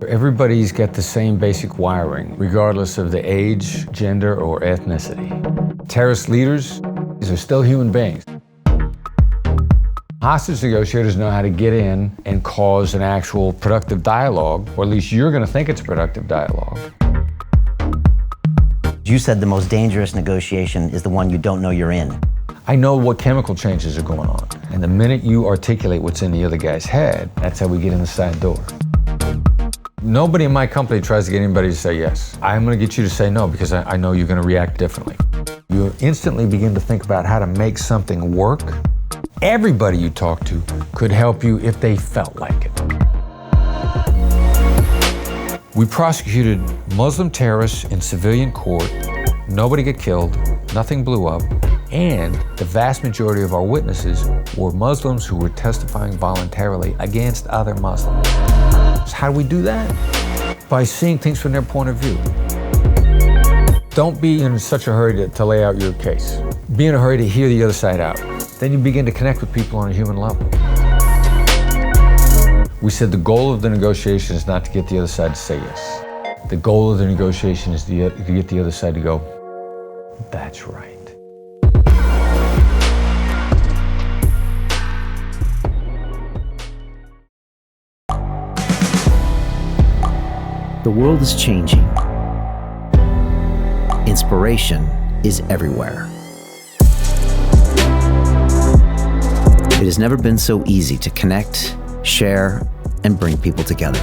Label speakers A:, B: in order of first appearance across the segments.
A: Everybody's got the same basic wiring, regardless of the age, gender, or ethnicity. Terrorist leaders, these are still human beings. Hostage negotiators know how to get in and cause an actual productive dialogue, or at least you're going to think it's a productive dialogue.
B: You said the most dangerous negotiation is the one you don't know you're in.
A: I know what chemical changes are going on, and the minute you articulate what's in the other guy's head, that's how we get in the side door. Nobody in my company tries to get anybody to say yes. I'm going to get you to say no because I know you're going to react differently. You instantly begin to think about how to make something work. Everybody you talk to could help you if they felt like it. We prosecuted Muslim terrorists in civilian court. Nobody got killed, nothing blew up, and the vast majority of our witnesses were Muslims who were testifying voluntarily against other Muslims. So how do we do that? By seeing things from their point of view. Don't be in such a hurry to lay out your case. Be in a hurry to hear the other side out. Then you begin to connect with people on a human level. We said the goal of the negotiation is not to get the other side to say yes. The goal of the negotiation is to get the other side to go, that's right.
B: The world is changing. Inspiration is everywhere. It has never been so easy to connect, share, and bring people together.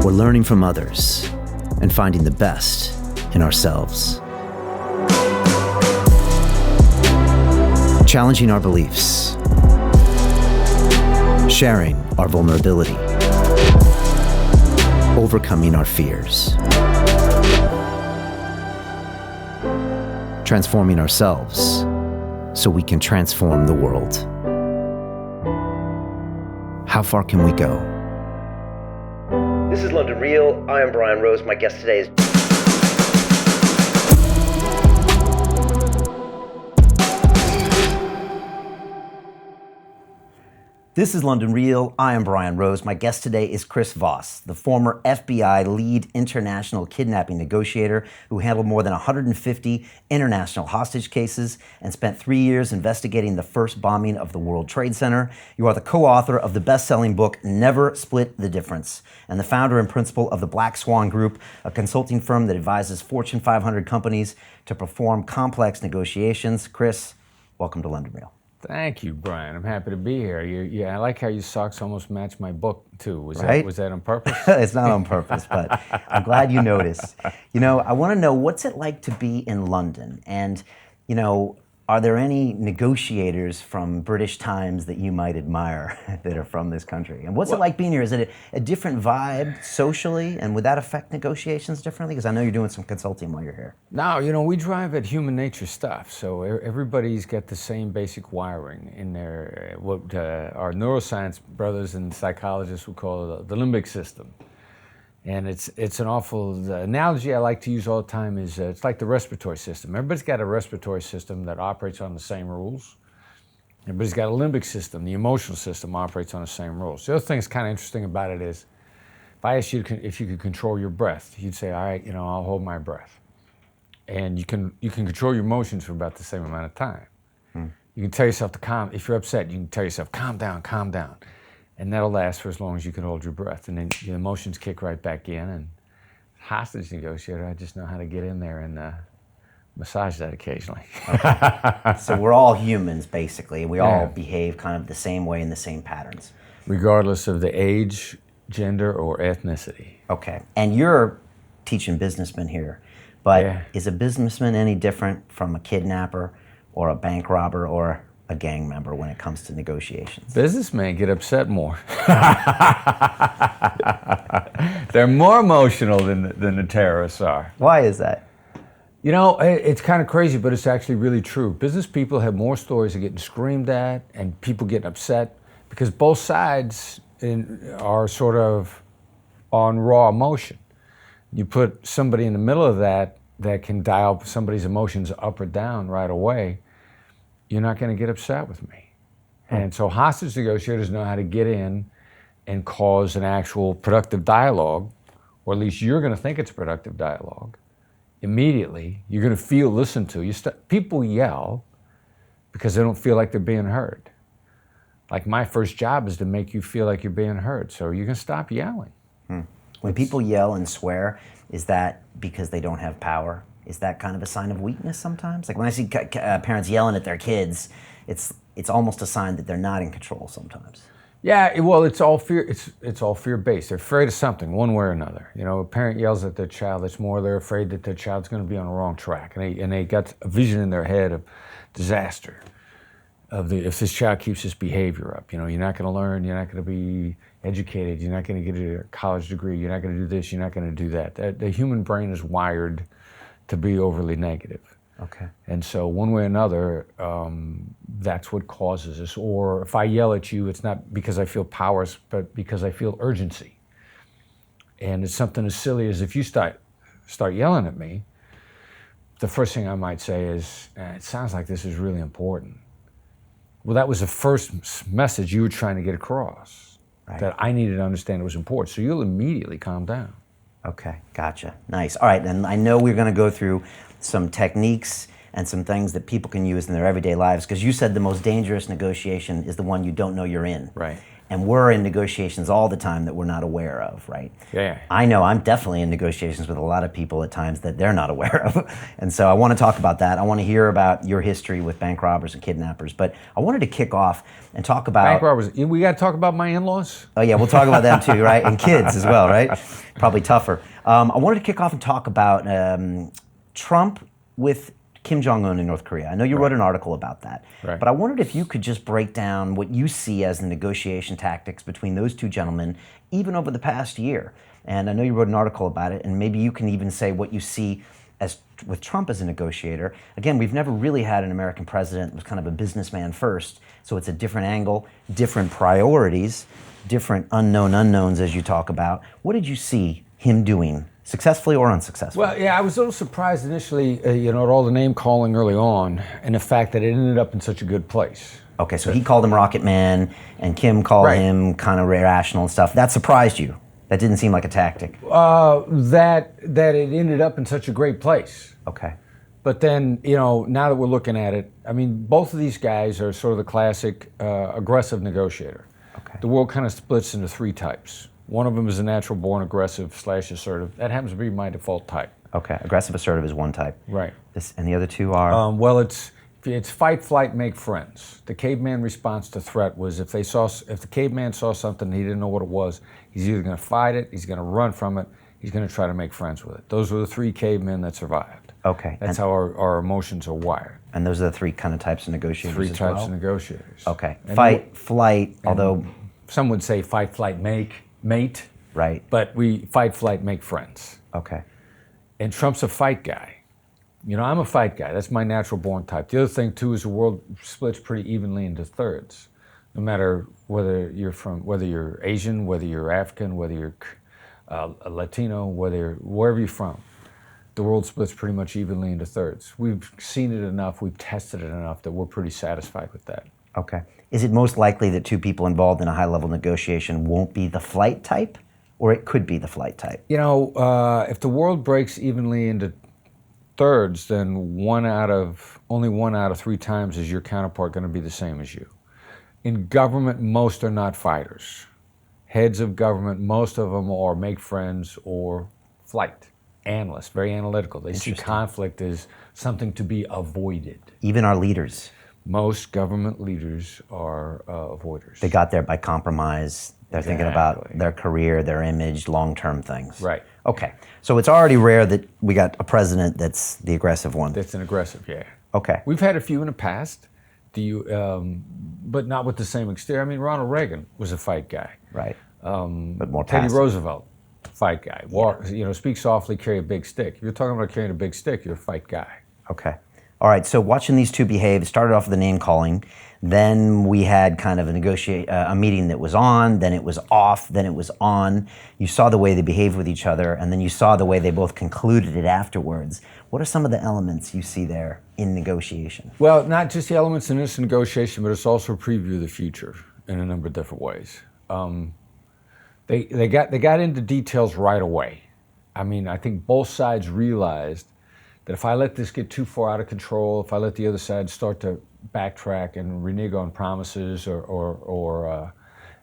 B: We're learning from others and finding the best in ourselves. Challenging our beliefs. Sharing our vulnerability. Overcoming our fears. Transforming ourselves so we can transform the world. How far can we go?
C: This is London Real. I am Brian Rose. My guest today is...
B: This is London Real. I am Brian Rose. My guest today is Chris Voss, the former FBI lead international kidnapping negotiator who handled more than 150 international hostage cases and spent 3 years investigating the first bombing of the World Trade Center. You are the co-author of the best-selling book, Never Split the Difference, and the founder and principal of the Black Swan Group, a consulting firm that advises Fortune 500 companies to perform complex negotiations. Chris, welcome to London Real.
A: Thank you, Brian. I'm happy to be here. I like how your socks almost match my book, too. Was that on purpose?
B: It's not on purpose, but I'm glad you noticed. You know, I want to know, what's it like to be in London? And, you know, are there any negotiators from British times that you might admire that are from this country? And what's it like being here? Is it a different vibe socially? And would that affect negotiations differently? Because I know you're doing some consulting while you're here.
A: No, you know, we drive at human nature stuff. So everybody's got the same basic wiring in their, what our neuroscience brothers and psychologists would call the limbic system. And it's an awful, the analogy I like to use all the time is it's like the respiratory system. Everybody's got a respiratory system that operates on the same rules. Everybody's got a limbic system. The emotional system operates on the same rules. The other thing that's kind of interesting about it is, if I asked you if you could control your breath, you'd say, all right, you know, I'll hold my breath. And you can control your emotions for about the same amount of time. You can tell yourself to calm, if you're upset, you can tell yourself, calm down, calm down. And that'll last for as long as you can hold your breath. And then your emotions kick right back in. And hostage negotiator, I just know how to get in there and massage that occasionally.
B: Okay. So we're all humans, basically. We all behave kind of the same way in the same patterns.
A: Regardless of the age, gender, or ethnicity.
B: Okay. And you're teaching businessmen here. But is a businessman any different from a kidnapper or a bank robber or a gang member when it comes to negotiations?
A: Businessmen get upset more. They're more emotional than the terrorists are.
B: Why is that?
A: You know, it's kind of crazy, but it's actually really true. Business people have more stories of getting screamed at and people getting upset because both sides are sort of on raw emotion. You put somebody in the middle of that can dial somebody's emotions up or down right away, you're not going to get upset with me. And so hostage negotiators know how to get in and cause an actual productive dialogue, or at least you're going to think it's a productive dialogue, immediately you're going to feel listened to. People yell because they don't feel like they're being heard. Like, my first job is to make you feel like you're being heard, so you're going to stop yelling.
B: When people yell and swear, is that because they don't have power? Is that kind of a sign of weakness sometimes? Like, when I see parents yelling at their kids, it's almost a sign that they're not in control sometimes.
A: Yeah, well, it's all fear. It's all fear-based. They're afraid of something, one way or another. You know, a parent yells at their child. It's more they're afraid that their child's going to be on the wrong track, and they got a vision in their head of disaster. If this child keeps this behavior up, you know, you're not going to learn. You're not going to be educated. You're not going to get a college degree. You're not going to do this. You're not going to do that. The human brain is wired to be overly negative.
B: Okay.
A: And so one way or another, that's what causes this. Or if I yell at you, it's not because I feel powerless, but because I feel urgency. And it's something as silly as if you start yelling at me, the first thing I might say is, it sounds like this is really important. Well, that was the first message you were trying to get across,
B: right,
A: that I needed to understand it was important. So you'll immediately calm down.
B: Okay, gotcha. Nice. All right, and I know we're going to go through some techniques and some things that people can use in their everyday lives, because you said the most dangerous negotiation is the one you don't know you're in.
A: Right.
B: And we're in negotiations all the time that we're not aware of, right?
A: Yeah.
B: I know I'm definitely in negotiations with a lot of people at times that they're not aware of. And so I want to talk about that. I want to hear about your history with bank robbers and kidnappers. But I wanted to kick off and talk about...
A: Bank robbers. We got to talk about my in-laws?
B: Oh yeah, we'll talk about them too, right? And kids as well, right? Probably tougher. I wanted to kick off and talk about Trump with Kim Jong-un in North Korea. I know you wrote an article about that, but I wondered if you could just break down what you see as the negotiation tactics between those two gentlemen, even over the past year. And I know you wrote an article about it, and maybe you can even say what you see as with Trump as a negotiator. Again, we've never really had an American president that was kind of a businessman first, so it's a different angle, different priorities, different unknown unknowns as you talk about. What did you see him doing, successfully or unsuccessfully?
A: Well, yeah, I was a little surprised initially, at all the name calling early on, and the fact that it ended up in such a good place.
B: Okay, so he called him Rocket Man, and Kim called him kind of irrational and stuff. That surprised you? That didn't seem like a tactic?
A: That it ended up in such a great place.
B: Okay.
A: But then, now that we're looking at it, I mean, both of these guys are sort of the classic aggressive negotiator.
B: Okay.
A: The world kind of splits into three types. One of them is a natural-born aggressive/assertive. That happens to be my default type.
B: Okay, aggressive assertive is one type.
A: Right.
B: And the other two are?
A: Well, it's fight, flight, make friends. The caveman response to threat was if the caveman saw something and he didn't know what it was, he's either going to fight it, he's going to run from it, he's going to try to make friends with it. Those were the three cavemen that survived.
B: Okay.
A: That's how our emotions are wired.
B: And those are the three kind of types of negotiators
A: Three
B: as
A: types
B: well?
A: of negotiators.
B: Okay.
A: And
B: Fight, flight, although...
A: Some would say fight, flight, mate.
B: Right.
A: But we fight, flight, make friends.
B: Okay.
A: And Trump's a fight guy. I'm a fight guy. That's my natural born type. The other thing too is the world splits pretty evenly into thirds. No matter whether you're Asian, whether you're African, whether you're a Latino, wherever you're from, the world splits pretty much evenly into thirds. We've seen it enough, we've tested it enough that we're pretty satisfied with that.
B: Okay. Is it most likely that two people involved in a high-level negotiation won't be the flight type, or it could be the flight type?
A: If the world breaks evenly into thirds, then only one out of three times is your counterpart going to be the same as you. In government, most are not fighters. Heads of government, most of them are make friends or flight. Analysts, very analytical. They see conflict as something to be avoided.
B: Even our leaders?
A: Most government leaders are avoiders.
B: They got there by compromise. They're thinking about their career, their image, long-term things.
A: Right.
B: Okay. So it's already rare that we got a president that's the aggressive one.
A: That's an aggressive, yeah.
B: Okay.
A: We've had a few in the past, but not with the same extent. I mean, Ronald Reagan was a fight guy.
B: Right. But more
A: Teddy
B: passive.
A: Roosevelt, fight guy. Speak softly, carry a big stick. If you're talking about carrying a big stick, you're a fight guy.
B: Okay. All right, so watching these two behave, it started off with the name calling, then we had kind of a meeting that was on, then it was off, then it was on. You saw the way they behaved with each other, and then you saw the way they both concluded it afterwards. What are some of the elements you see there in negotiation?
A: Well, not just the elements in this negotiation, but it's also a preview of the future in a number of different ways. They got into details right away. I mean, I think both sides realized that if I let this get too far out of control, if I let the other side start to backtrack and renege on promises or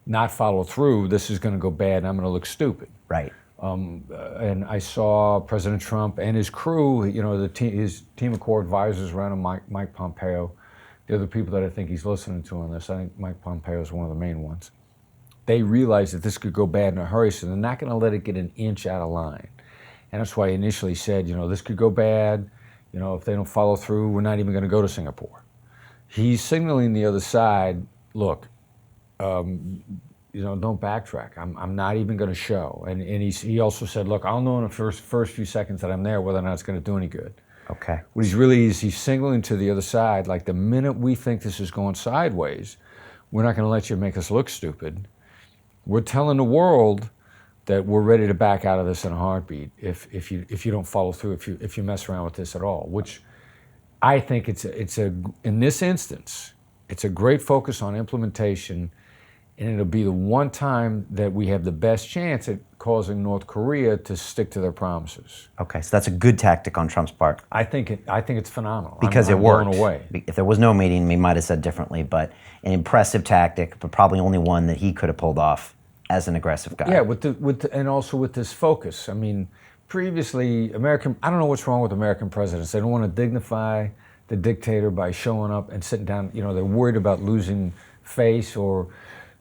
A: not follow through, this is going to go bad and I'm going to look stupid.
B: Right.
A: And I saw President Trump and his crew, his team of core advisors around him, Mike Pompeo, the other people that I think he's listening to on this. I think Mike Pompeo is one of the main ones. They realized that this could go bad in a hurry, so they're not going to let it get an inch out of line. And that's why he initially said, this could go bad. If they don't follow through, we're not even going to go to Singapore. He's signaling the other side, look, don't backtrack. I'm not even going to show. And he also said, look, I'll know in the first few seconds that I'm there whether or not it's going to do any good.
B: Okay.
A: What he's signaling to the other side, like the minute we think this is going sideways, we're not going to let you make us look stupid. We're telling the world that we're ready to back out of this in a heartbeat if you don't follow through, if you mess around with this at all. Which I think in this instance, it's a great focus on implementation, and it'll be the one time that we have the best chance at causing North Korea to stick to their promises.
B: Okay, so that's a good tactic on Trump's part.
A: I think it's phenomenal.
B: Because
A: I'm
B: it worked.
A: blown away.
B: If there was no meeting, we might have said differently, but an impressive tactic, but probably only one that he could have pulled off as an aggressive guy.
A: Yeah, and also with this focus. I mean, previously, I don't know what's wrong with American presidents. They don't want to dignify the dictator by showing up and sitting down. They're worried about losing face, or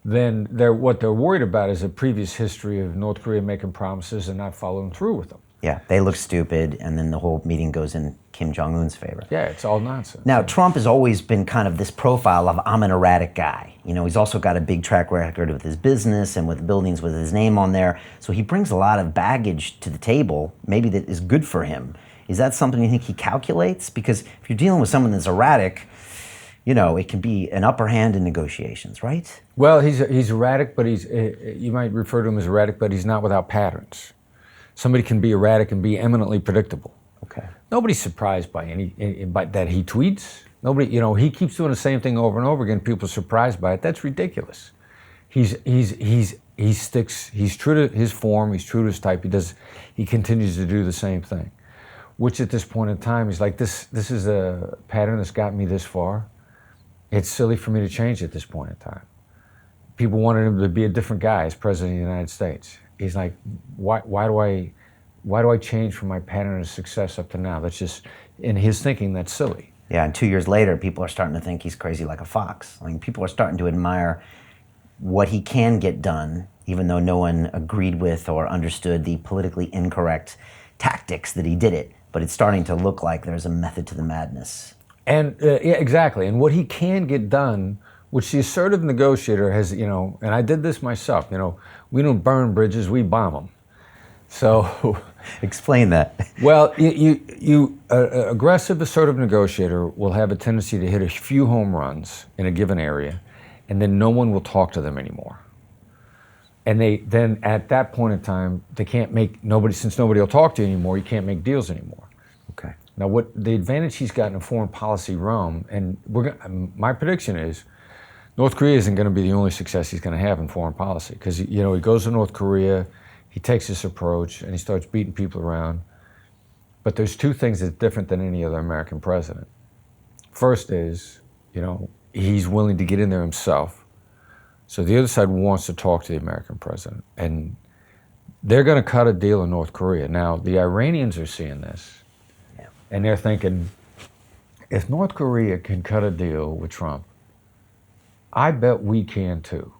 A: then what they're worried about is a previous history of North Korea making promises and not following through with them.
B: Yeah, they look stupid, and then the whole meeting goes in Kim Jong-un's favor.
A: Yeah, it's all nonsense.
B: Now, Trump has always been kind of this profile of, I'm an erratic guy. He's also got a big track record with his business and with buildings with his name on there. So he brings a lot of baggage to the table, maybe that is good for him. Is that something you think he calculates? Because if you're dealing with someone that's erratic, it can be an upper hand in negotiations, right?
A: Well, he's erratic, but you might refer to him as erratic, but he's not without patterns. Somebody can be erratic and be eminently predictable.
B: Okay.
A: Nobody's surprised by that he tweets. Nobody, he keeps doing the same thing over and over again. People are surprised by it. That's ridiculous. He's true to his form. He's true to his type. He continues to do the same thing, which at this point in time, he's like, this is a pattern that's got me this far. It's silly for me to change at this point in time. People wanted him to be a different guy as president of the United States. He's like, why do I change from my pattern of success up to now? That's just, in his thinking, that's silly.
B: Yeah, and 2 years later, people are starting to think he's crazy like a fox. I mean, people are starting to admire what he can get done, even though no one agreed with or understood the politically incorrect tactics that he did it. But it's starting to look like there's a method to the madness.
A: And yeah, exactly. And what he can get done, which the assertive negotiator has, and I did this myself, we don't burn bridges, we bomb them. So,
B: explain that.
A: Well, aggressive assertive negotiator will have a tendency to hit a few home runs in a given area, and then no one will talk to them anymore. And then at that point in time, they can't since nobody will talk to you anymore, you can't make deals anymore.
B: Okay.
A: Now, what the advantage he's got in a foreign policy realm, and my prediction is, North Korea isn't going to be the only success he's going to have in foreign policy, because he goes to North Korea, he takes this approach, and he starts beating people around. But there's two things that's different than any other American president. First is, he's willing to get in there himself. So the other side wants to talk to the American president, and they're going to cut a deal in North Korea. Now, the Iranians are seeing this, and they're thinking, if North Korea can cut a deal with Trump, I bet we can too.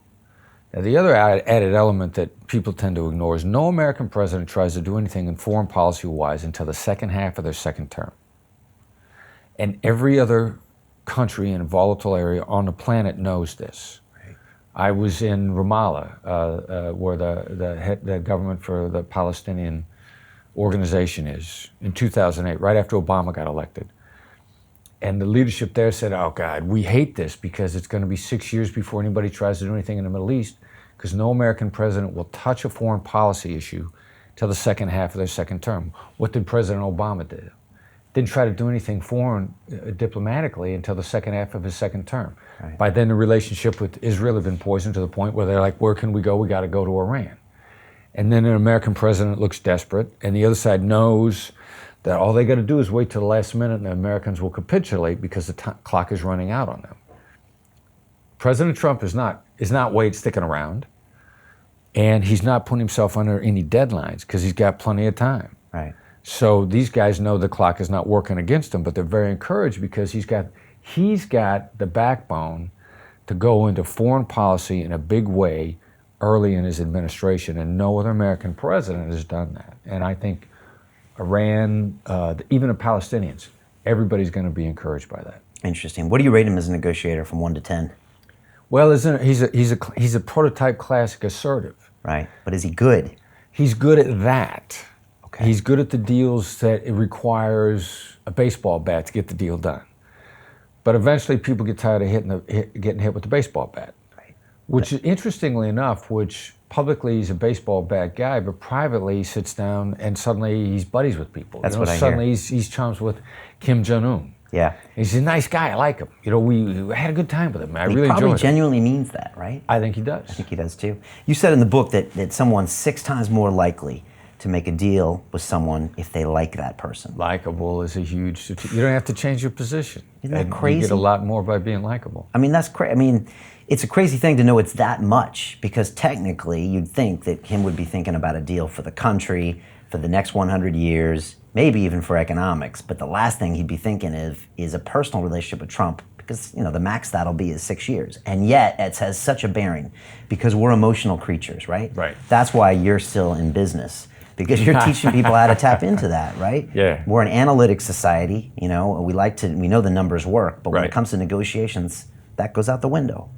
A: Now, the other added element that people tend to ignore is no American president tries to do anything in foreign policy-wise until the second half of their second term. And every other country in a volatile area on the planet knows this. Right. I was in Ramallah, where the government for the Palestinian organization is, in 2008, right after Obama got elected. And the leadership there said, oh God, we hate this because it's going to be 6 years before anybody tries to do anything in the Middle East, because no American president will touch a foreign policy issue till the second half of their second term. What did President Obama do? Didn't try to do anything foreign diplomatically until the second half of his second term. Right. By then the relationship with Israel had been poisoned to the point where they're like, where can we go? We got to go to Iran. And then an American president looks desperate, and the other side knows that all they got to do is wait till the last minute and the Americans will capitulate because the clock is running out on them. President Trump is not sticking around, and he's not putting himself under any deadlines because he's got plenty of time.
B: Right.
A: So these guys know the clock is not working against them, but they're very encouraged because he's got the backbone to go into foreign policy in a big way early in his administration, and no other American president has done that. And I think Iran, even the Palestinians, everybody's going to be encouraged by that.
B: Interesting. What do you rate him as a negotiator from 1 to 10?
A: Well, he's a prototype classic assertive.
B: Right. But is he good?
A: He's good at that.
B: Okay.
A: He's good at the deals that it requires a baseball bat to get the deal done. But eventually people get tired of getting hit with the baseball bat.
B: Right.
A: Which, interestingly enough, which publicly he's a baseball bat guy, but privately he sits down and suddenly he's buddies with people.
B: That's what I hear.
A: Suddenly he's chums with Kim Jong-un.
B: Yeah.
A: He's a nice guy. I like him. We had a good time with him. I really
B: He probably
A: enjoyed it.
B: genuinely means that, right?
A: I think he does.
B: I think he does too. You said in the book that someone's 6 times more likely to make a deal with someone if they like that person.
A: Likeable is a huge. You don't have to change your position.
B: Isn't that
A: And
B: crazy?
A: You get a lot more by being likable.
B: I mean, that's crazy. I mean, it's a crazy thing to know it's that much, because technically you'd think that him would be thinking about a deal for the country, for the next 100 years, maybe even for economics. But the last thing he'd be thinking is a personal relationship with Trump, because the max that'll be is 6 years. And yet it has such a bearing because we're emotional creatures, right?
A: Right.
B: That's why you're still in business, because you're teaching people how to tap into that, right?
A: Yeah.
B: We're an analytic society, we know the numbers work, but when it
A: Right.
B: comes to negotiations, that goes out the window.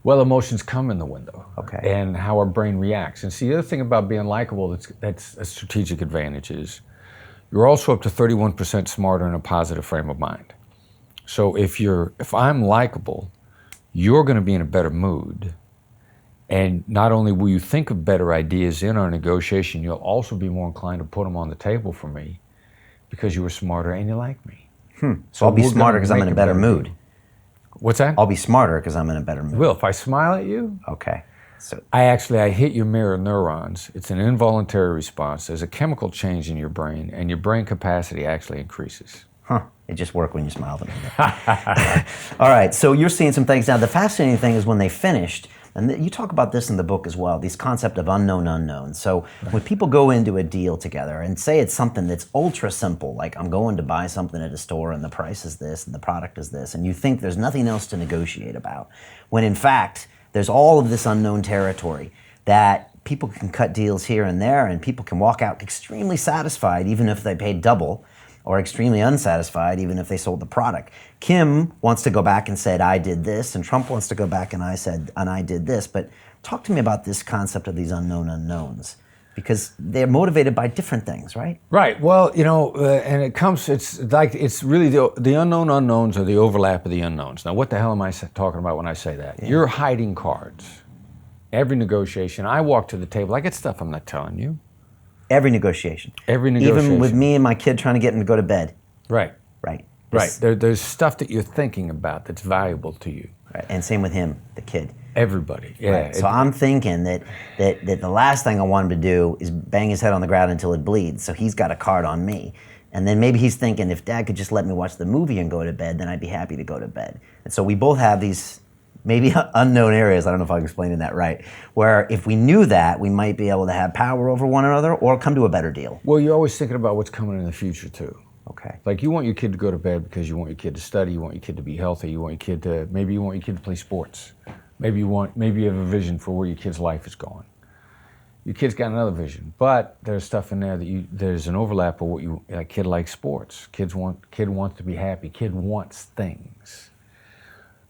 A: Well, emotions come in the window.
B: Okay.
A: And how our brain reacts. And see, the other thing about being likable that's a strategic advantage is you're also up to 31% smarter in a positive frame of mind. So if I'm likable, you're going to be in a better mood. And not only will you think of better ideas in our negotiation, you'll also be more inclined to put them on the table for me because you were smarter and you like me.
B: So I'll be
A: we're
B: smarter
A: gonna
B: because I'm
A: make
B: in a
A: a
B: better
A: better
B: mood.
A: deal. What's that?
B: I'll be smarter because I'm in a better mood.
A: Will, if I smile at you,
B: Okay. So
A: I hit your mirror neurons. It's an involuntary response. There's a chemical change in your brain, and your brain capacity actually increases.
B: it just worked when you smiled at me. All right. So you're seeing some things now. The fascinating thing is when they finished, and you talk about this in the book as well, this concept of unknown unknowns. So when people go into a deal together and say it's something that's ultra simple, like I'm going to buy something at a store and the price is this and the product is this, and you think there's nothing else to negotiate about, when in fact there's all of this unknown territory that people can cut deals here and there, and people can walk out extremely satisfied even if they paid double, or extremely unsatisfied even if they sold the product. Kim wants to go back and said, I did this, and Trump wants to go back and I did this. But talk to me about this concept of these unknown unknowns, because they're motivated by different things, right?
A: Right. Well, and it's really the unknown unknowns are the overlap of the unknowns. Now, what the hell am I talking about when I say that? Yeah. You're hiding cards. Every negotiation, I walk to the table, I get stuff I'm not telling you.
B: Every negotiation.
A: Every negotiation.
B: Even with me and my kid trying to get him to go to bed.
A: Right.
B: Right.
A: Right. There's stuff that you're thinking about that's valuable to you.
B: Right. And same with him, the kid.
A: Everybody. Yeah.
B: Right. So I'm thinking that the last thing I want him to do is bang his head on the ground until it bleeds. So he's got a card on me. And then maybe he's thinking, if Dad could just let me watch the movie and go to bed, then I'd be happy to go to bed. And so we both have these maybe unknown areas, I don't know if I'm explaining that right, where if we knew that, we might be able to have power over one another or come to a better deal.
A: Well, you're always thinking about what's coming in the future, too.
B: Okay.
A: Like, you want your kid to go to bed because you want your kid to study, you want your kid to be healthy, maybe you want your kid to play sports. Maybe you have a vision for where your kid's life is going. Your kid's got another vision, but there's stuff in there there's an overlap of a kid likes sports. Kid wants to be happy. Kid wants things.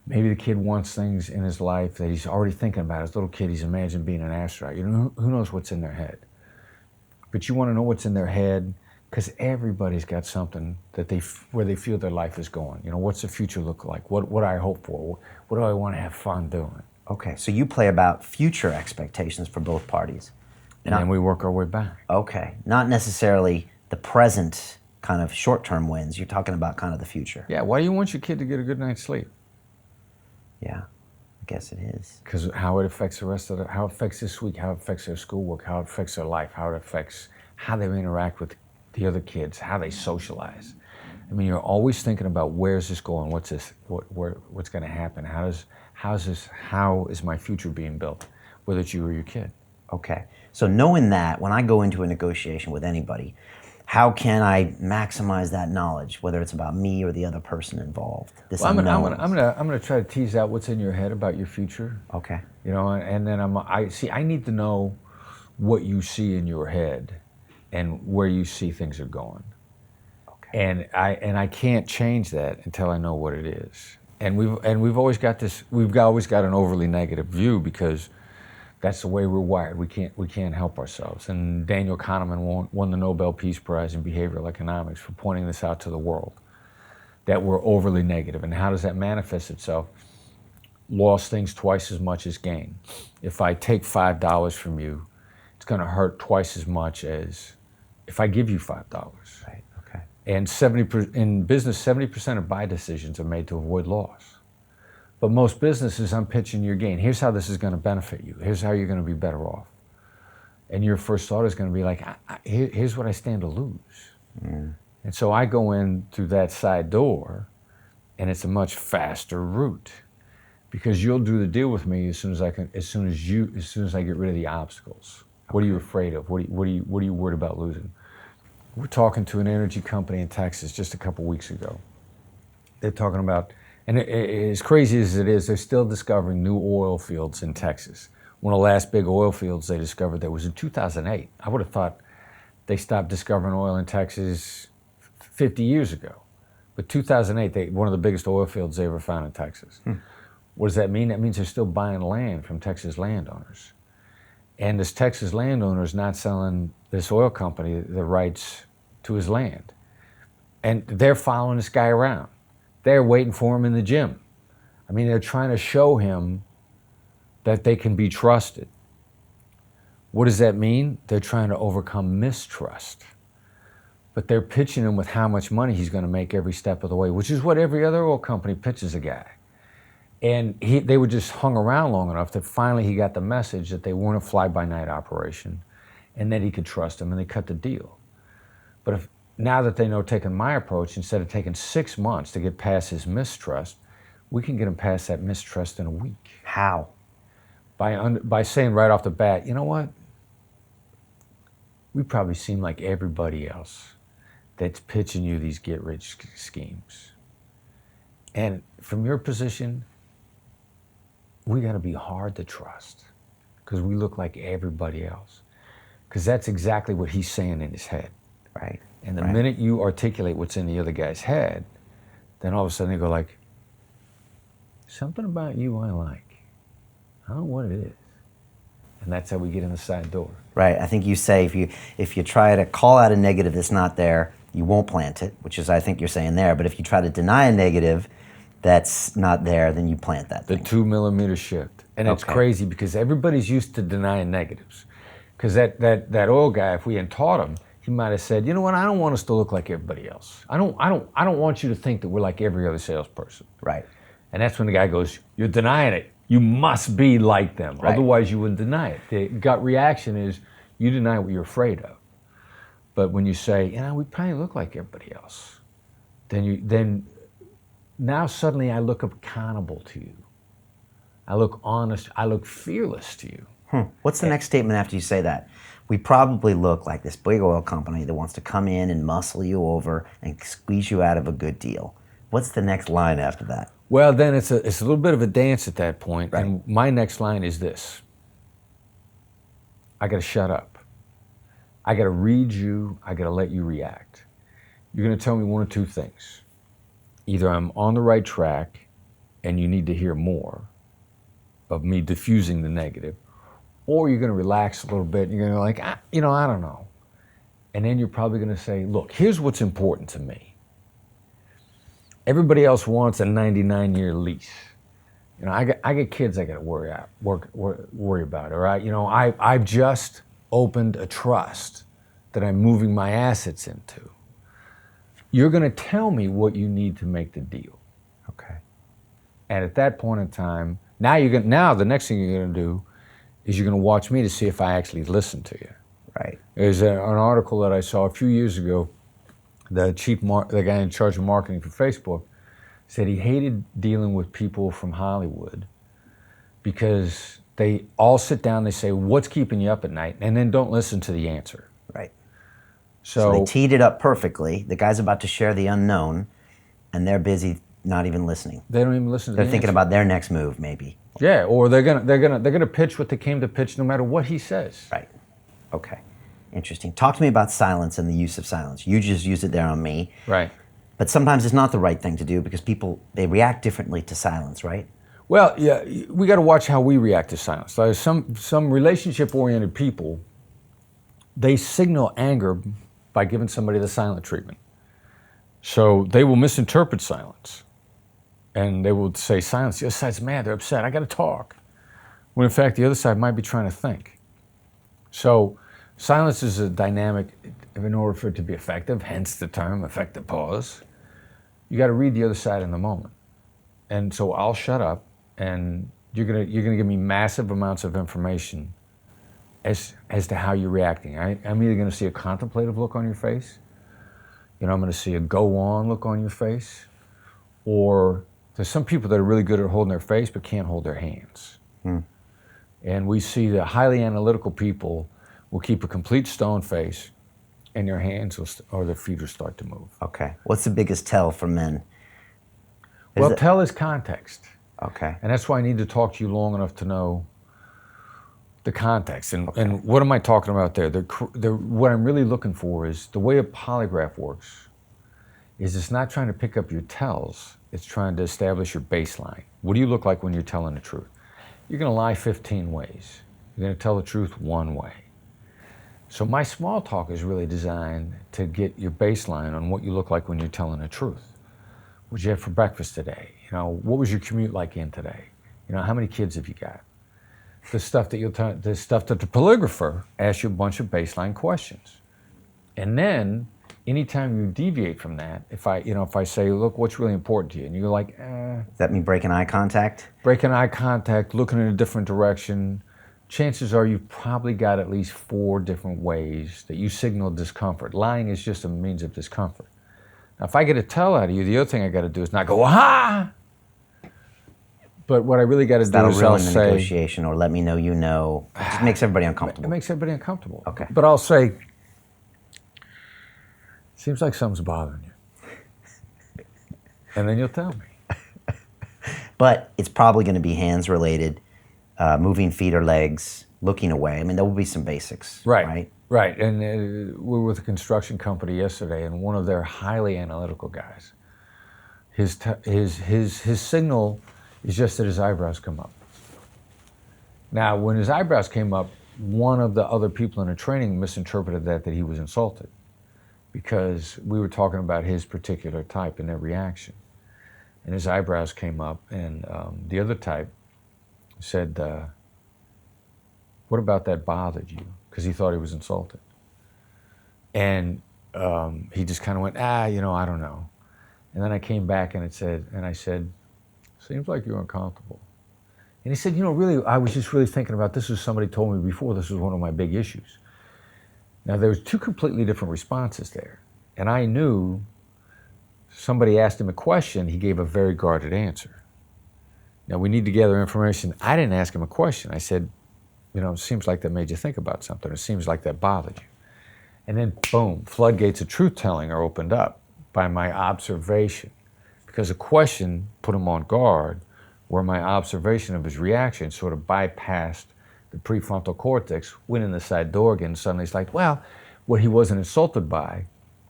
A: Maybe the kid wants things in his life that he's already thinking about. As a little kid, he's imagined being an astronaut. Who knows what's in their head? But you want to know what's in their head because everybody's got something where they feel their life is going. What's the future look like? What do I hope for? What do I want to have fun doing?
B: Okay, so you play about future expectations for both parties.
A: And then we work our way back.
B: Okay, not necessarily the present kind of short-term wins. You're talking about kind of the future.
A: Yeah, why do you want your kid to get a good night's sleep?
B: Yeah. guess it is.
A: Because how it affects the rest of how it affects this week, how it affects their schoolwork, how it affects their life, how it affects how they interact with the other kids, how they socialize. I mean, you're always thinking about where's this going, what's going to happen, how is my future being built, whether it's you or your kid.
B: Okay. So knowing that, when I go into a negotiation with anybody, how can I maximize that knowledge, whether it's about me or the other person involved? This
A: Well,
B: unknown.
A: I'm gonna try to tease out what's in your head about your future.
B: Okay.
A: You know, and then I need to know what you see in your head and where you see things are going.
B: Okay.
A: And I can't change that until I know what it is. And we've always got an overly negative view because that's the way we're wired. We can't help ourselves. And Daniel Kahneman won the Nobel Peace Prize in behavioral economics for pointing this out to the world, that we're overly negative. And how does that manifest itself? Loss things twice as much as gain. If I take $5 from you, it's going to hurt twice as much as if I give you $5.
B: Right. Okay.
A: And in business, 70% of buy decisions are made to avoid loss. But most businesses, I'm pitching your gain. Here's how this is going to benefit you. Here's how you're going to be better off. And your first thought is going to be like, here's what I stand to lose. Mm. And so I go in through that side door, and it's a much faster route because you'll do the deal with me as soon as I get rid of the obstacles. Okay. What are you afraid of? What are you worried about losing? We're talking to an energy company in Texas just a couple weeks ago. They're talking about, and as crazy as it is, they're still discovering new oil fields in Texas. One of the last big oil fields they discovered there was in 2008. I would have thought they stopped discovering oil in Texas 50 years ago. But 2008, one of the biggest oil fields they ever found in Texas. What does that mean? That means they're still buying land from Texas landowners. And this Texas landowner is not selling this oil company the rights to his land. And they're following this guy around. They're waiting for him in the gym. I mean, they're trying to show him that they can be trusted. What does that mean? They're trying to overcome mistrust. But they're pitching him with how much money he's going to make every step of the way, which is what every other oil company pitches a guy. And they were just hung around long enough that finally he got the message that they weren't a fly-by-night operation and that he could trust them, and they cut the deal. But now that they know taking my approach, instead of taking 6 months to get past his mistrust, we can get him past that mistrust in a week.
B: How?
A: By saying right off the bat, you know what? We probably seem like everybody else that's pitching you these get-rich schemes. And from your position, we got to be hard to trust because we look like everybody else. Because that's exactly what he's saying in his head.
B: Right.
A: And the minute you articulate what's in the other guy's head, then all of a sudden they go like, something about you I like. I don't know what it is. And that's how we get in the side door.
B: Right. I think you say if you try to call out a negative that's not there, you won't plant it, which is I think you're saying there. But if you try to deny a negative that's not there, then you plant that thing.
A: The 2 millimeter shift. And it's crazy because everybody's used to denying negatives. Because that oil guy, if we hadn't taught him, he might have said, you know what, I don't want us to look like everybody else. I don't want you to think that we're like every other salesperson.
B: Right.
A: And that's when the guy goes, you're denying it. You must be like them.
B: Right.
A: Otherwise you wouldn't deny it. The gut reaction is you deny what you're afraid of. But when you say, we probably look like everybody else, then now suddenly I look accountable to you. I look honest. I look fearless to you.
B: What's the next statement after you say that? We probably look like this big oil company that wants to come in and muscle you over and squeeze you out of a good deal. What's the next line after that?
A: Well, then it's a little bit of a dance at that point.
B: Right.
A: And my next line is this. I got to shut up. I got to read you. I got to let you react. You're going to tell me one or two things. Either I'm on the right track and you need to hear more of me diffusing the negative, or you're going to relax a little bit and you're going to like, I don't know. And then you're probably going to say, look, here's what's important to me. Everybody else wants a 99-year lease. I got kids I got to worry about, all right? I've just opened a trust that I'm moving my assets into. You're going to tell me what you need to make the deal.
B: Okay.
A: And at that point in time, Now the next thing you're gonna do is you're gonna watch me to see if I actually listen to you.
B: Right.
A: There's an article that I saw a few years ago. The guy in charge of marketing for Facebook said he hated dealing with people from Hollywood because they all sit down, they say, what's keeping you up at night? And then don't listen to the answer.
B: Right.
A: So
B: they teed it up perfectly. The guy's about to share the unknown, and they're busy not even listening.
A: they don't even listen to
B: They're
A: the
B: thinking
A: answer.
B: about their next move, maybe.
A: Yeah, or they're gonna pitch what they came to pitch no matter what he says.
B: Right. Okay. Interesting. Talk to me about silence and the use of silence. You just used it there on me.
A: Right.
B: But sometimes it's not the right thing to do because people, they react differently to silence, right?
A: Well, yeah, we got to watch how we react to silence. Like some relationship-oriented people, they signal anger by giving somebody the silent treatment. So they will misinterpret silence, and they will say silence. The other side's mad. They're upset. I got to talk. When in fact the other side might be trying to think. So silence is a dynamic. In order for it to be effective, hence the term effective pause, you got to read the other side in the moment. And so I'll shut up, and you're gonna give me massive amounts of information as to how you're reacting. I'm either gonna see a contemplative look on your face, I'm gonna see a go on look on your face, or there's some people that are really good at holding their face but can't hold their hands. And we see the highly analytical people will keep a complete stone face, and their hands or their feet will start to move.
B: Okay. What's the biggest tell for men?
A: Well, tell is context.
B: Okay.
A: And that's why I need to talk to you long enough to know the context. And what am I talking about there? What I'm really looking for is the way a polygraph works is it's not trying to pick up your tells, it's trying to establish your baseline. What do you look like when you're telling the truth? You're gonna lie 15 ways. You're gonna tell the truth one way. So my small talk is really designed to get your baseline on what you look like when you're telling the truth. What'd you have for breakfast today? What was your commute like in today? How many kids have you got? The stuff that the polygrapher asks you a bunch of baseline questions. And then anytime you deviate from that, if I say, look, what's really important to you? And you're like,
B: Does that mean breaking eye contact?
A: breaking eye contact, looking in a different direction, chances are you've probably got at least 4 different ways that you signal discomfort. Lying is just a means of discomfort. Now, if I get a tell out of you, the other thing I got to do is not go, aha! But what I really got to do
B: That'll
A: is I'll
B: ruin the
A: say,
B: negotiation or let me know you know. It just makes everybody uncomfortable.
A: it makes everybody uncomfortable.
B: Okay.
A: But I'll say, seems like something's bothering you. And then you'll tell me.
B: But it's probably going to be hands related, moving feet or legs, looking away. I mean, there will be some basics. Right.
A: Right. And we were with a construction company yesterday, and one of their highly analytical guys, his signal is just that his eyebrows come up. Now, when his eyebrows came up, one of the other people in the training misinterpreted that he was insulted because we were talking about his particular type and their reaction. And his eyebrows came up, and the other type said, what about that bothered you? Because he thought he was insulted. And he just kind of went, I don't know. And then I came back and I said, seems like you're uncomfortable. And he said, really, I was just really thinking about this. As somebody told me before, this was one of my big issues. Now, there was 2 completely different responses there. And I knew somebody asked him a question, he gave a very guarded answer. Now, we need to gather information. I didn't ask him a question. I said, it seems like that made you think about something. It seems like that bothered you. And then, boom, floodgates of truth-telling are opened up by my observation. Because a question put him on guard, where my observation of his reaction sort of bypassed the prefrontal cortex, went in the side door again, and suddenly it's like, well, what he wasn't insulted by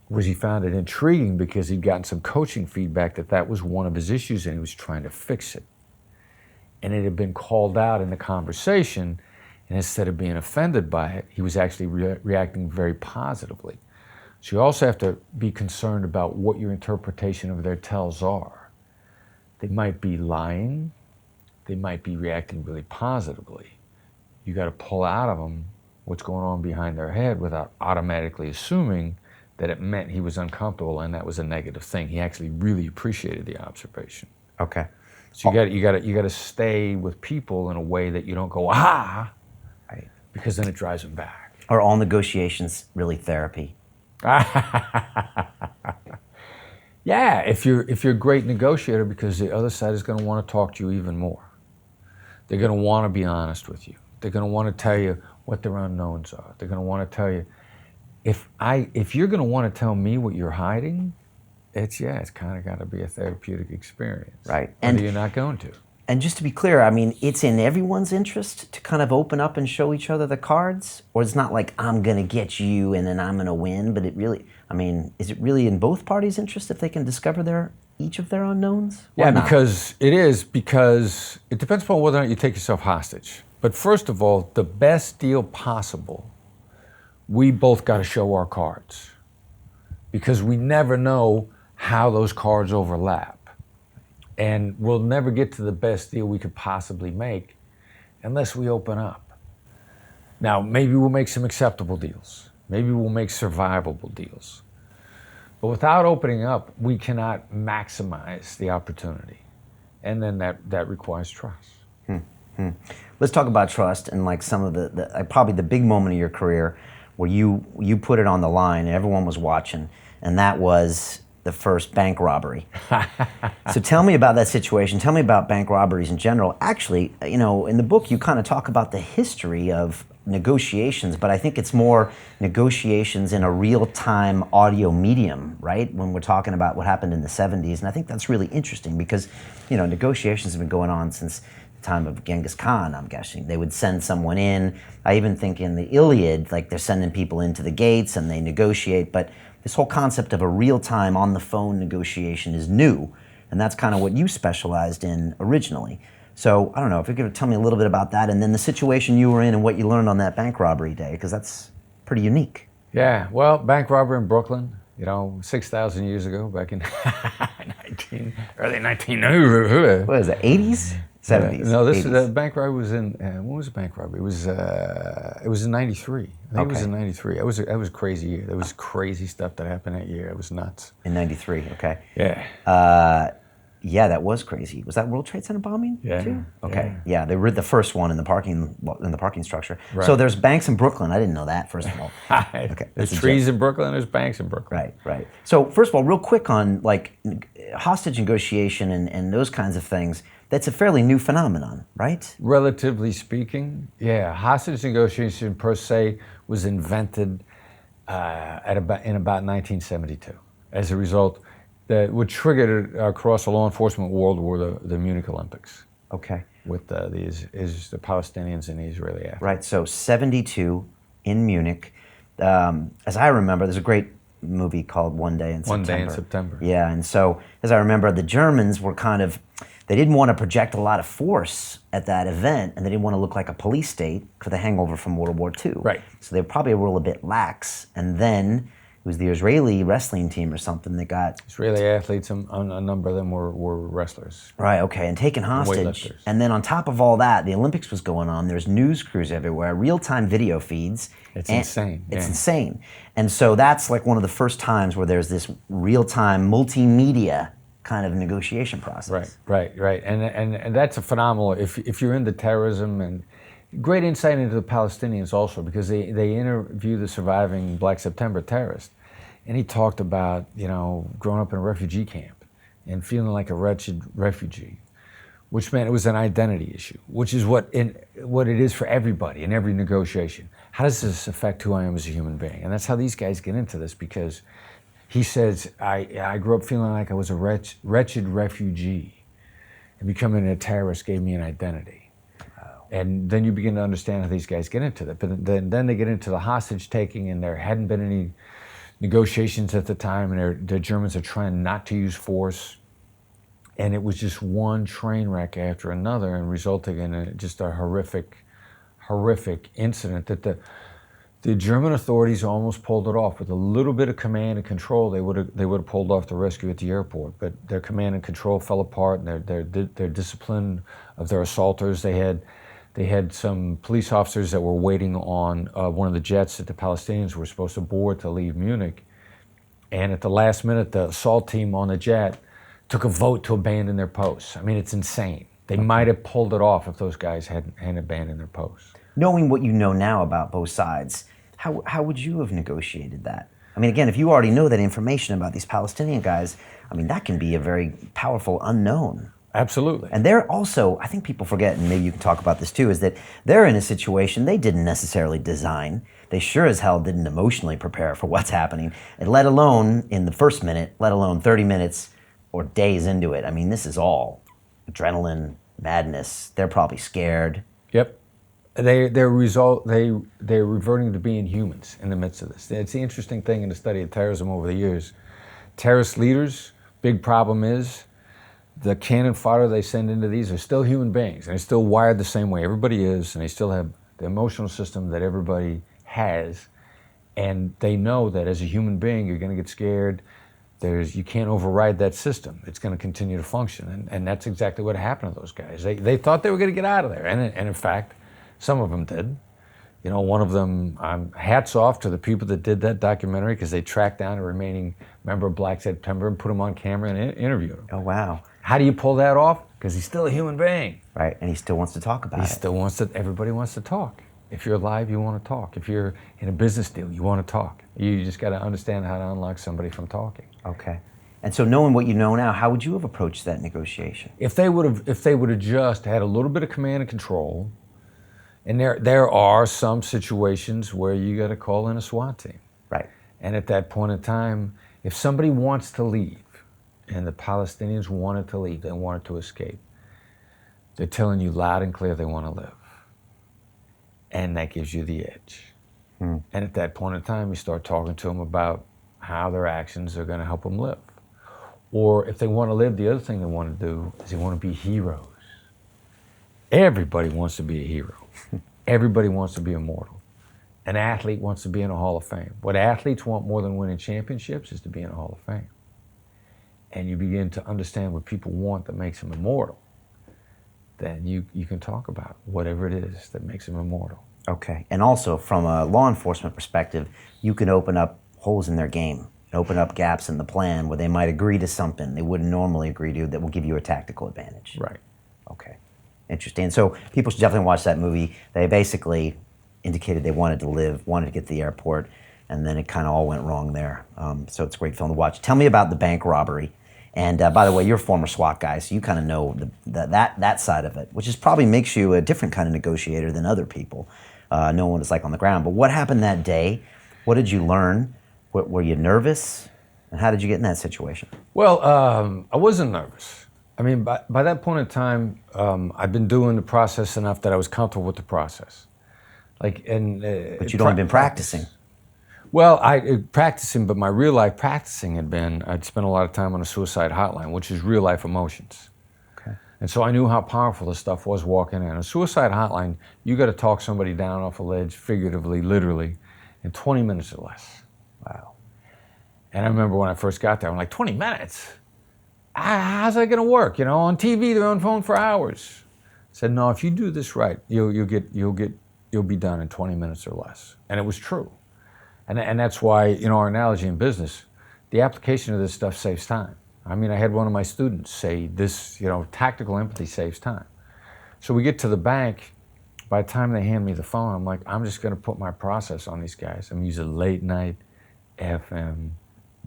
A: was he found it intriguing because he'd gotten some coaching feedback that was one of his issues and he was trying to fix it. And it had been called out in the conversation, and instead of being offended by it, he was actually reacting very positively. So you also have to be concerned about what your interpretation of their tells are. They might be lying. They might be reacting really positively. You got to pull out of them what's going on behind their head without automatically assuming that it meant he was uncomfortable and that was a negative thing. He actually really appreciated the observation.
B: Okay.
A: So you got to stay with people in a way that you don't go ah,
B: Right.
A: because then it drives them back.
B: Are all negotiations really therapy?
A: Yeah, if you're a great negotiator, because the other side is going to want to talk to you even more. They're going to want to be honest with you. They're going to want to tell you what their unknowns are. They're going to want to tell you, if you're going to want to tell me what you're hiding, it's kind of got to be a therapeutic experience.
B: Right.
A: And you're not going to.
B: And just to be clear, I mean, it's in everyone's interest to kind of open up and show each other the cards? Or it's not like I'm going to get you and then I'm going to win, but it really, I mean, is it really in both parties' interest if they can discover each of their unknowns?
A: Yeah, because it depends upon whether or not you take yourself hostage. But first of all, the best deal possible, we both got to show our cards, because we never know how those cards overlap. And we'll never get to the best deal we could possibly make unless we open up. Now, maybe we'll make some acceptable deals. Maybe we'll make survivable deals. But without opening up, we cannot maximize the opportunity. And then that requires trust.
B: Let's talk about trust and like some of the probably the big moment of your career where you put it on the line and everyone was watching, and that was the first bank robbery. So tell me about that situation. Tell me about bank robberies in general. Actually, you know, in the book you kind of talk about the history of negotiations, but I think it's more negotiations in a real-time audio medium, right? When we're talking about what happened in the 70s, and I think that's really interesting because, you know, negotiations have been going on since the time of Genghis Khan, I'm guessing. They would send someone in. I even think in the Iliad, like they're sending people into the gates and they negotiate, but this whole concept of a real-time, on-the-phone negotiation is new, and that's kind of what you specialized in originally. So, I don't know, if you could tell me a little bit about that, and then the situation you were in and what you learned on that bank robbery day, because that's pretty unique.
A: Yeah, well, bank robbery in Brooklyn, you know, 6,000 years ago, back in early 1900s.
B: What is it, 80s? 70s?
A: No, this
B: 80s.
A: the bank robbery was in, when was the bank robbery? It was in 93. I think it was in 93. That was a crazy year. There was crazy stuff that happened that year. It was nuts.
B: In 93, okay.
A: Yeah.
B: Yeah, that was crazy. Was that World Trade Center bombing too? Okay, yeah, they were the first one in the parking structure.
A: Right.
B: So there's banks in Brooklyn. I didn't know that, first of all.
A: Okay. There's trees in Brooklyn, there's banks in Brooklyn.
B: Right, right. So first of all, real quick on like hostage negotiation and those kinds of things, that's a fairly new phenomenon, right?
A: Relatively speaking, yeah. Hostage negotiation per se was invented in about 1972. As a result, what triggered it across the law enforcement world were the Munich Olympics.
B: Okay.
A: With the Palestinians and the Israeli athletes.
B: Right, so 72 in Munich. As I remember, there's a great movie called One Day in September.
A: One Day in September.
B: Yeah, and so as I remember, the Germans were they didn't want to project a lot of force at that event, and they didn't want to look like a police state for the hangover from World War II.
A: Right.
B: So they probably were a little bit lax, and then it was the Israeli wrestling team or something that got...
A: Israeli athletes, a number of them were wrestlers.
B: Right, okay, and taken hostage.
A: Weightlifters.
B: And then on top of all that, the Olympics was going on. There's news crews everywhere, real-time video feeds.
A: It's insane.
B: It's insane. And so that's like one of the first times where there's this real-time multimedia kind of negotiation process.
A: Right. And that's a phenomenal, if you're into terrorism, and great insight into the Palestinians also, because they interview the surviving Black September terrorist. And he talked about, you know, growing up in a refugee camp and feeling like a wretched refugee, which meant it was an identity issue, which is what it is for everybody in every negotiation. How does this affect who I am as a human being? And that's how these guys get into this, because he says, I grew up feeling like I was a wretched refugee, and becoming a terrorist gave me an identity. Wow. And then you begin to understand how these guys get into that. But then they get into the hostage taking, and there hadn't been any negotiations at the time, and the Germans are trying not to use force. And it was just one train wreck after another, and resulting in just a horrific incident that the German authorities almost pulled it off. With a little bit of command and control, they would have pulled off the rescue at the airport. But their command and control fell apart, and their discipline of their assaulters. They had some police officers that were waiting on one of the jets that the Palestinians were supposed to board to leave Munich. And at the last minute, the assault team on the jet took a vote to abandon their posts. I mean, it's insane. They might have pulled it off if those guys hadn't abandoned their posts.
B: Knowing what you know now about both sides, how would you have negotiated that? I mean, again, if you already know that information about these Palestinian guys, I mean, that can be a very powerful unknown.
A: Absolutely.
B: And they're also, I think people forget, and maybe you can talk about this too, is that they're in a situation they didn't necessarily design. They sure as hell didn't emotionally prepare for what's happening, and let alone in the first minute, let alone 30 minutes or days into it. I mean, this is all adrenaline, madness. They're probably scared.
A: Yep. They're reverting to being humans in the midst of this. It's the interesting thing in the study of terrorism over the years. Terrorist leaders, big problem is the cannon fodder they send into these are still human beings, and they're still wired the same way everybody is, and they still have the emotional system that everybody has, and they know that as a human being, you're going to get scared. You can't override that system. It's going to continue to function, and that's exactly what happened to those guys. They thought they were going to get out of there, and in fact, some of them did. You know, one of them, hats off to the people that did that documentary, because they tracked down a remaining member of Black September and put him on camera and interviewed him.
B: Oh, wow.
A: How do you pull that off? Because he's still a human being.
B: Right, and he still wants to talk about it.
A: Everybody wants to talk. If you're alive, you want to talk. If you're in a business deal, you want to talk. You just got to understand how to unlock somebody from talking.
B: Okay. And so knowing what you know now, how would you have approached that negotiation?
A: If they would have just had a little bit of command and control, and there are some situations where you got to call in a SWAT team.
B: Right.
A: And at that point in time, if somebody wants to leave, and the Palestinians wanted to leave, they wanted to escape, they're telling you loud and clear they want to live. And that gives you the edge. And at that point in time, you start talking to them about how their actions are going to help them live. Or if they want to live, the other thing they want to do is they want to be heroes. Everybody wants to be a hero. Everybody wants to be immortal. An athlete wants to be in a Hall of Fame. What athletes want more than winning championships is to be in a Hall of Fame. And you begin to understand what people want that makes them immortal, then you can talk about whatever it is that makes them immortal.
B: Okay. And also, from a law enforcement perspective, you can open up holes in their game, open up gaps in the plan where they might agree to something they wouldn't normally agree to that will give you a tactical advantage.
A: Right.
B: Okay. Interesting. And so people should definitely watch that movie. They basically indicated they wanted to live, wanted to get to the airport, and then it kind of all went wrong there. So it's a great film to watch. Tell me about the bank robbery. And by the way, you're a former SWAT guy, so you kind of know that side of it, which is probably makes you a different kind of negotiator than other people, knowing what it's like on the ground. But what happened that day? What did you learn? Were you nervous? And how did you get in that situation?
A: Well, I wasn't nervous. I mean, by that point in time, I'd been doing the process enough that I was comfortable with the process. But
B: you'd only been practicing.
A: Well, practicing, but my real life practicing had been, I'd spent a lot of time on a suicide hotline, which is real life emotions.
B: Okay.
A: And so I knew how powerful this stuff was walking in. A suicide hotline, you got to talk somebody down off a ledge, figuratively, literally, in 20 minutes or less.
B: Wow.
A: And I remember when I first got there, I'm like, 20 minutes? How's that going to work? You know, on TV, they're on the phone for hours. I said, no, if you do this right, you'll be done in 20 minutes or less. And it was true. And that's why, you know, our analogy in business, the application of this stuff saves time. I mean, I had one of my students say this, you know, tactical empathy saves time. So we get to the bank. By the time they hand me the phone, I'm like, I'm just going to put my process on these guys. I'm using late night FM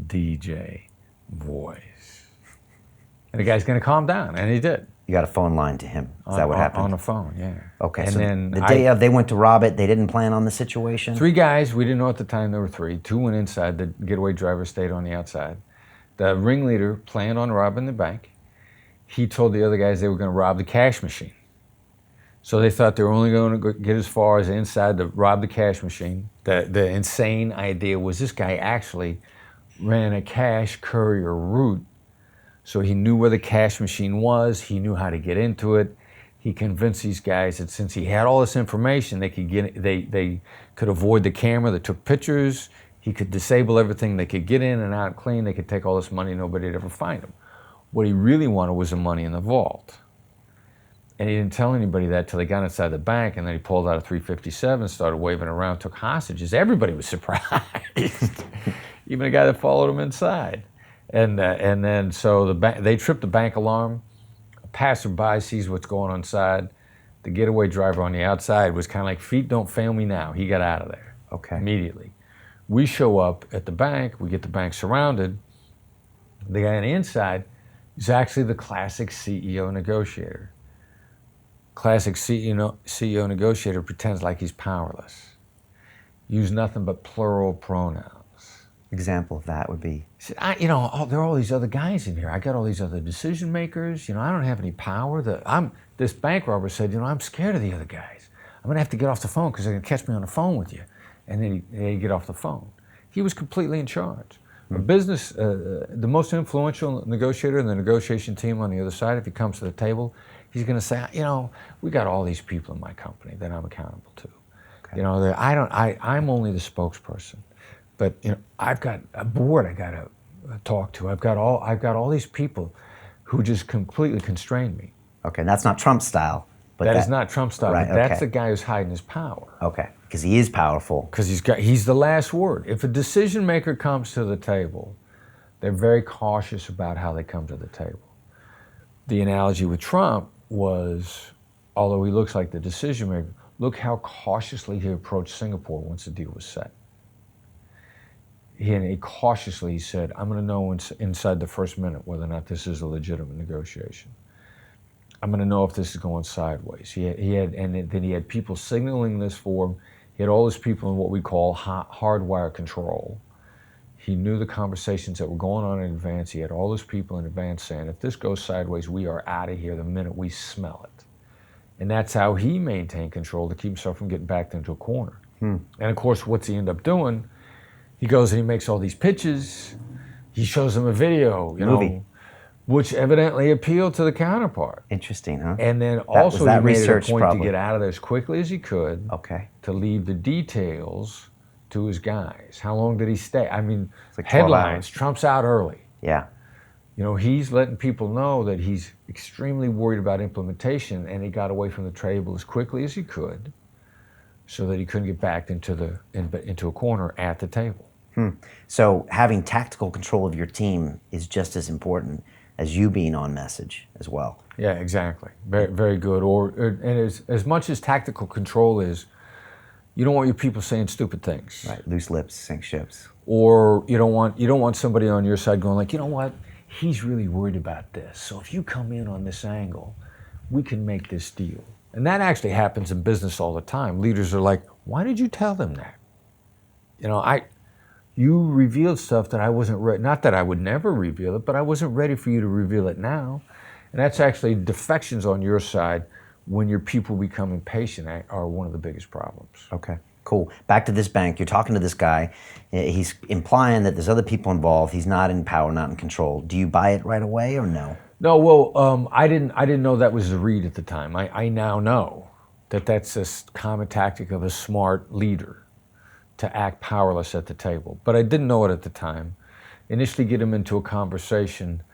A: DJ voice. And the guy's going to calm down, and he did.
B: You got a phone line to him. Is that what happened?
A: On the phone, yeah.
B: Okay,
A: and
B: so
A: then
B: the day of, they went to rob it. They didn't plan on the situation?
A: 3 guys, we didn't know at the time there were 3. 2 went inside, the getaway driver stayed on the outside. The ringleader planned on robbing the bank. He told the other guys they were going to rob the cash machine. So they thought they were only going to get as far as inside to rob the cash machine. The insane idea was this guy actually ran a cash courier route. So he knew where the cash machine was. He knew how to get into it. He convinced these guys that since he had all this information, they could avoid the camera that took pictures. He could disable everything. They could get in and out clean. They could take all this money. Nobody would ever find him. What he really wanted was the money in the vault. And he didn't tell anybody that till they got inside the bank, and then he pulled out a .357, started waving around, took hostages. Everybody was surprised, even the guy that followed him inside. And then so they trip the bank alarm. A passerby sees what's going on inside. The getaway driver on the outside was kind of like, feet don't fail me now. He got out of there immediately. We show up at the bank. We get the bank surrounded. The guy on the inside is actually the classic CEO negotiator. Classic CEO negotiator pretends like he's powerless. Use nothing but plural pronouns.
B: Example of that would be?
A: He said, there are all these other guys in here. I got all these other decision makers. I don't have any power. This bank robber said, I'm scared of the other guys. I'm going to have to get off the phone because they're going to catch me on the phone with you. And then he'd get off the phone. He was completely in charge. A business, the most influential negotiator in the negotiation team on the other side, if he comes to the table, he's going to say, we got all these people in my company that I'm accountable to. Okay. I'm only the spokesperson. But I've got a board I got to talk to. I've got all these people who just completely constrain me.
B: Okay, that's not Trump style. But
A: that is not Trump style.
B: Right,
A: but that's the guy who's hiding his power.
B: Okay, because he is powerful.
A: Because he's the last word. If a decision maker comes to the table, they're very cautious about how they come to the table. The analogy with Trump was, although he looks like the decision maker, look how cautiously he approached Singapore once the deal was set. He cautiously said, I'm going to know inside the first minute whether or not this is a legitimate negotiation. I'm going to know if this is going sideways. Then he had people signaling this for him. He had all these people in what we call hardwire control. He knew the conversations that were going on in advance. He had all those people in advance saying, if this goes sideways, we are out of here the minute we smell it. And that's how he maintained control to keep himself from getting backed into a corner. And of course, what's he end up doing? He goes and he makes all these pitches. He shows them a video,
B: Movie.
A: Which evidently appealed to the counterpart.
B: Interesting, huh?
A: And then also he made it a point
B: probably
A: to get out of there as quickly as he could.
B: Okay.
A: To leave the details to his guys. How long did he stay? I mean,
B: like
A: headlines, Trump's out early.
B: Yeah.
A: He's letting people know that he's extremely worried about implementation, and he got away from the table as quickly as he could so that he couldn't get backed into a corner at the table.
B: So having tactical control of your team is just as important as you being on message as well.
A: Yeah, exactly. Very, very good. And as much as tactical control is, you don't want your people saying stupid things.
B: Right. Loose lips sink ships.
A: Or you don't want somebody on your side going like, you know what? He's really worried about this. So if you come in on this angle, we can make this deal. And that actually happens in business all the time. Leaders are like, why did you tell them that? You revealed stuff that I wasn't ready, not that I would never reveal it, but I wasn't ready for you to reveal it now. And that's actually defections on your side when your people become impatient are one of the biggest problems.
B: Okay, cool. Back to this bank, you're talking to this guy, he's implying that there's other people involved, he's not in power, not in control. Do you buy it right away or no?
A: No, well, I didn't know that was the read at the time. I now know that that's a common tactic of a smart leader, to act powerless at the table. But I didn't know it at the time. Initially get him into a conversation,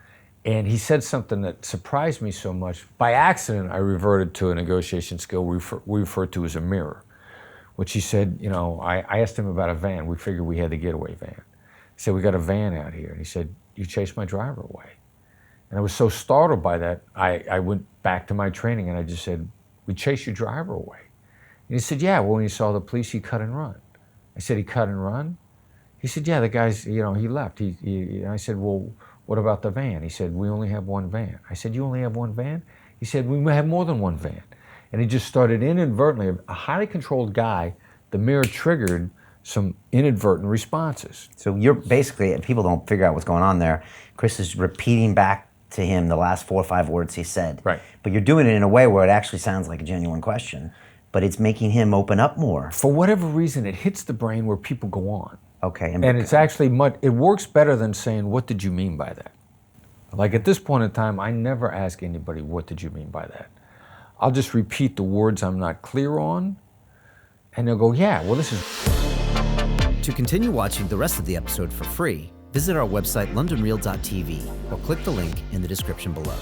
A: and he said something that surprised me so much. By accident, I reverted to a negotiation skill we refer to as a mirror, which he said, I asked him about a van. We figured we had the getaway van. He said, we got a van out here. And he said, you chased my driver away. And I was so startled by that, I went back to my training and I just said, we chased your driver away. And he said, yeah, well, when he saw the police, he cut and run. I said, he cut and run? He said, yeah, the guy's, he left. I said, well, what about the van? He said, we only have one van. I said, you only have one van? He said, we have more than one van. And he just started inadvertently, a highly controlled guy, the mirror triggered some inadvertent responses.
B: So you're basically, if people don't figure out what's going on there, Chris is repeating back to him the last 4 or 5 words he said.
A: Right.
B: But you're doing it in a way where it actually sounds like a genuine question, but it's making him open up more.
A: For whatever reason, it hits the brain where people go on.
B: Okay.
A: And it's actually it works better than saying, what did you mean by that? Like at this point in time, I never ask anybody, what did you mean by that? I'll just repeat the words I'm not clear on, and they'll go, yeah, well, this is...
D: To continue watching the rest of the episode for free, visit our website londonreal.tv or click the link in the description below.